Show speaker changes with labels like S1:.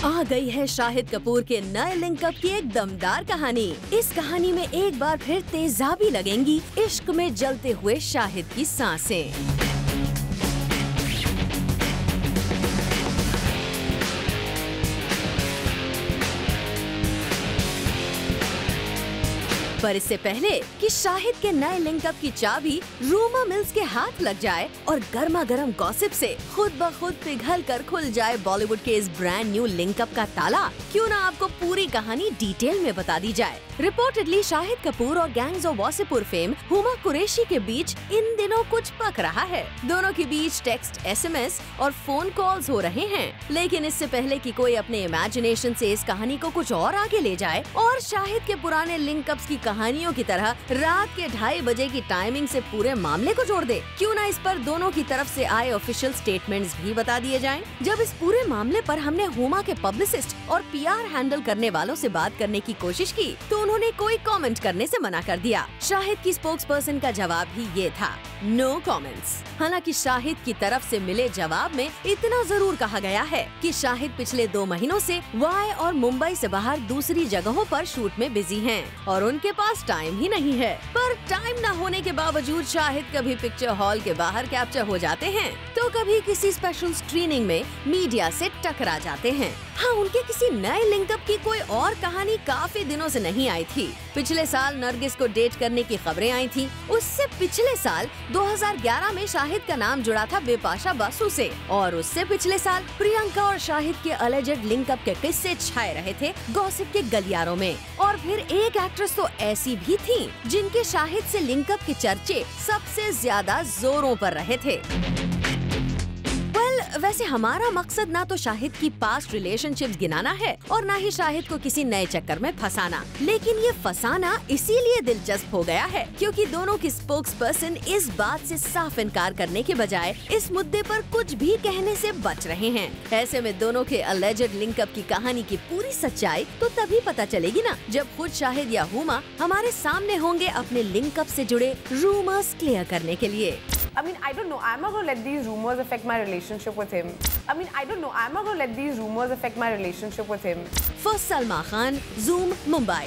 S1: आ गई है शाहिद कपूर के नए लिंकअप की एक दमदार कहानी। इस कहानी में एक बार फिर तेजाबी लगेंगी इश्क में जलते हुए शाहिद की सांसें। पर इससे पहले कि शाहिद के नए लिंकअप की चाबी रूमर मिल्स के हाथ लग जाए और गर्मा गर्म गॉसिप से खुद ब खुद पिघल कर खुल जाए बॉलीवुड के इस ब्रांड न्यू लिंकअप का ताला, क्यों ना आपको पूरी कहानी डिटेल में बता दी जाए। रिपोर्टेडली शाहिद कपूर और gangs of Wasseypur fame Huma Qureshi के बीच इन दिनों कुछ पक रहा है। दोनों के बीच टेक्स्ट, SMS और फोन कॉल्स हो रहे हैं। लेकिन इससे पहले कि कोई अपने इमेजिनेशन से इस कहानी को कुछ और आगे ले जाए और शाहिद के पुराने लिंकअप्स की कहानियों की तरह रात के 2:30 बजे की टाइमिंग से पूरे मामले को जोड़ दे, क्यों ना इस पर दोनों की तरफ से आए ऑफिशियल स्टेटमेंट्स भी बता दिए जाएं। जब इस पूरे मामले पर हमने हुमा के पब्लिसिस्ट और PR हैंडल करने वालों से बात करने की कोशिश की तो उन्होंने कोई कमेंट करने से मना कर दिया। शाहिद की स्पोक्स पर्सन का जवाब ही ये था, नो कमेंट्स। हालांकि शाहिद की तरफ से मिले जवाब में इतना जरूर कहा गया है कि शाहिद पिछले 2 महीनों से वाई और मुंबई से बाहर दूसरी जगहों पर शूट में बिजी हैं और उनके पास टाइम ही नहीं है। पर टाइम न होने के बावजूद शाहिद कभी पिक्चर हॉल के बाहर कैप्चर हो जाते हैं तो कभी किसी स्पेशल स्क्रीनिंग में मीडिया से टकरा जाते हैं। हाँ, उनके किसी नए लिंकअप की कोई और कहानी काफी दिनों से नहीं आई थी। पिछले साल नरगिस को डेट करने की खबरें आई थी। उससे पिछले साल 2011 में शाहिद का नाम जुड़ा था बिपाशा बासु से और उससे पिछले साल प्रियंका और शाहिद के अलेजेड लिंकअप के किस्से छाए रहे थे गॉसिप के गलियारों में। और फिर एक एक्ट्रेस तो ऐसी भी थी जिनके शाहिद से लिंकअप के चर्चे सबसे ज्यादा जोरों पर रहे थे। वैसे हमारा मकसद ना तो शाहिद की पास्ट रिलेशनशिप्स गिनाना है और ना ही शाहिद को किसी नए चक्कर में फंसाना, लेकिन ये फंसाना इसीलिए दिलचस्प हो गया है क्योंकि दोनों की स्पोक्स पर्सन इस बात से साफ इनकार करने के बजाय इस मुद्दे पर कुछ भी कहने से बच रहे हैं। ऐसे में दोनों के अलेजेड लिंकअप की कहानी की पूरी सच्चाई तो तभी पता चलेगी ना जब खुद शाहिद या हुमा हमारे सामने होंगे अपने लिंकअप से जुड़े रूमर्स क्लियर करने के लिए।
S2: I mean, I don't know. I'm not going to let these rumors affect my relationship with him. I mean, I don't know. I'm not going to let these rumors affect my relationship with him.
S1: For Salma Khan, Zoom, Mumbai.